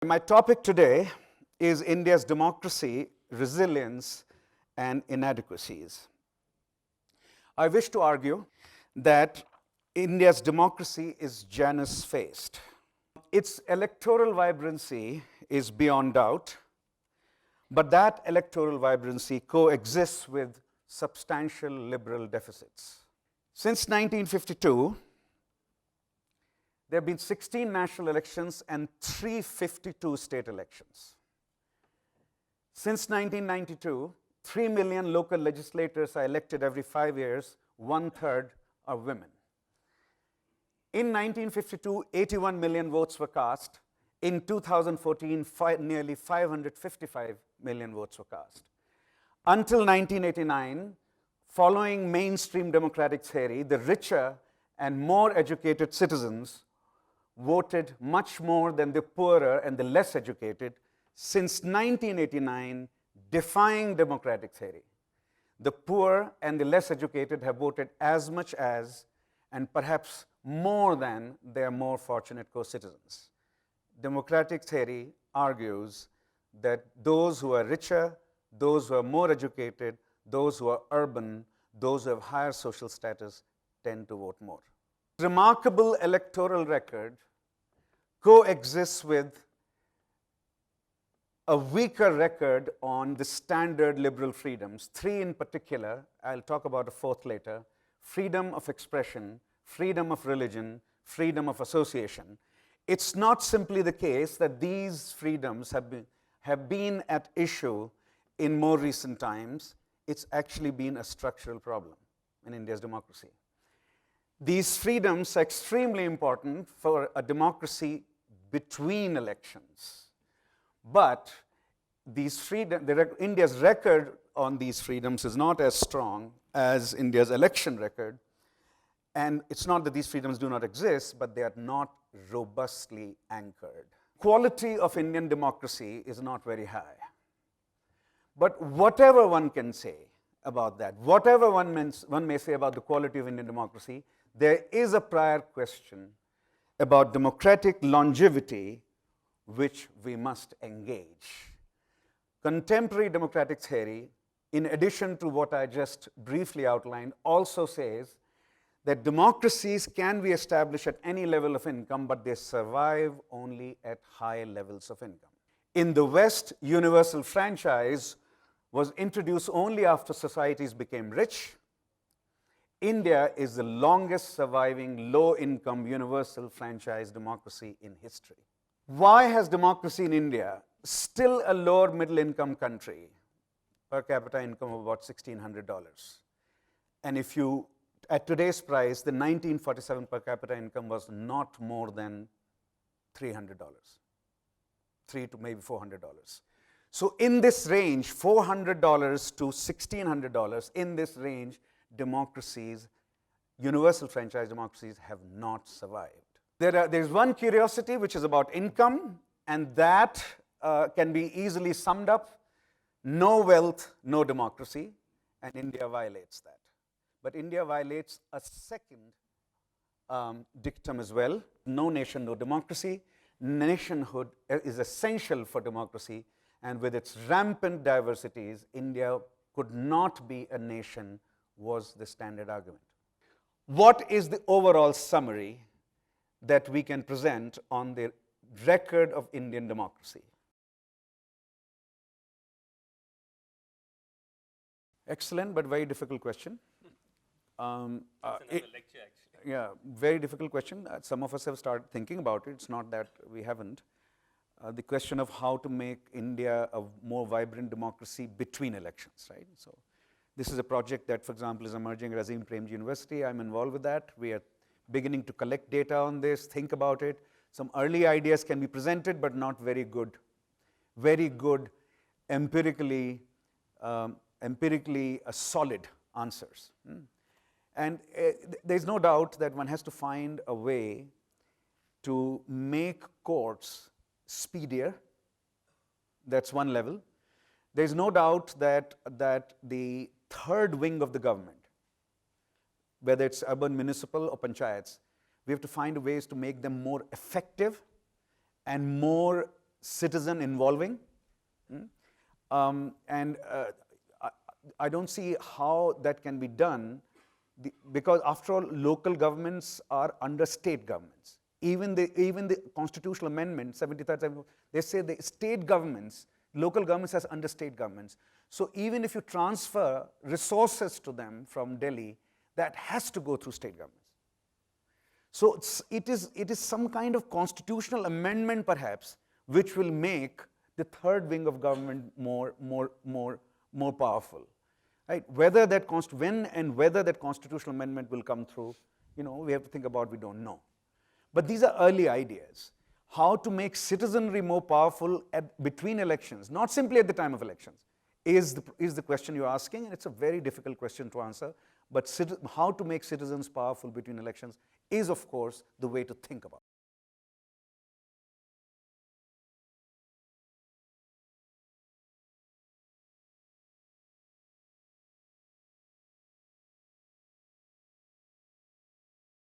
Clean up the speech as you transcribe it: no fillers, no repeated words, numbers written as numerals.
My topic today is India's democracy, resilience, and inadequacies. I wish to argue that India's democracy is Janus faced. Its electoral vibrancy is beyond doubt, but that electoral vibrancy coexists with substantial liberal deficits. Since 1952, there have been 16 national elections and 352 state elections. Since 1992, 3 million local legislators are elected every 5 years, 1/3 are women. In 1952, 81 million votes were cast. In 2014, nearly 555 million votes were cast. Until 1989, following mainstream democratic theory, the richer and more educated citizens voted much more than the poorer and the less educated. Since 1989, defying democratic theory, the poor and the less educated have voted as much as, and perhaps more than, their more fortunate co-citizens. Democratic theory argues that those who are richer, those who are more educated, those who are urban, those who have higher social status tend to vote more. Remarkable electoral record coexists with a weaker record on the standard liberal freedoms, 3 in particular. I'll talk about a 4th later: freedom of expression, freedom of religion, freedom of association. It's not simply the case that these freedoms have been at issue in more recent times. It's actually been a structural problem in India's democracy. These freedoms are extremely important for a democracy between elections. But these India's record on these freedoms is not as strong as India's election record. And it's not that these freedoms do not exist, but they are not robustly anchored. Quality of Indian democracy is not very high. But whatever one can say about that, whatever one may say about the quality of Indian democracy, there is a prior question about democratic longevity which we must engage. Contemporary democratic theory, in addition to what I just briefly outlined, also says that democracies can be established at any level of income, but they survive only at high levels of income. In the West, universal franchise was introduced only after societies became rich. India is the longest surviving low-income universal franchise democracy in history. Why has democracy in India, still a lower middle-income country, per capita income of about $1,600, and if you, at today's price, the 1947 per capita income was not more than $300, $300 to maybe $400. So in this range, $400 to $1,600, in this range, democracies, universal franchise democracies, have not survived. There's one curiosity which is about income, and that can be easily summed up: no wealth, no democracy, and India violates that. But India violates a second dictum as well: no nation, no democracy. Nationhood is essential for democracy, and with its rampant diversities, India could not be a nation, was the standard argument. What is the overall summary that we can present on the record of Indian democracy? Excellent, but very difficult question. Lecture, actually. Yeah, very difficult question. Some of us have started thinking about it. It's not that we haven't. The question of how to make India a more vibrant democracy between elections, right? So this is a project that, for example, is emerging at Azim Premji University. I'm involved with that. We are beginning to collect data on this, think about it. Some early ideas can be presented, but not very good empirically solid answers. And there's no doubt that one has to find a way to make courts speedier. That's one level. There's no doubt that the third wing of the government, whether it's urban, municipal, or panchayats, we have to find ways to make them more effective and more citizen involving. And I don't see how that can be done, because after all, local governments are under state governments. Even the constitutional amendment, 73rd, they say the state governments, local governments as under state governments. So even if you transfer resources to them from Delhi, that has to go through state governments. So it is some kind of constitutional amendment perhaps, which will make the third wing of government more powerful. Right? Whether that when and whether that constitutional amendment will come through, we have to think about, we don't know. But these are early ideas. How to make citizenry more powerful between elections, not simply at the time of elections, is the question you're asking, and it's a very difficult question to answer. But how to make citizens powerful between elections is, of course, the way to think about it.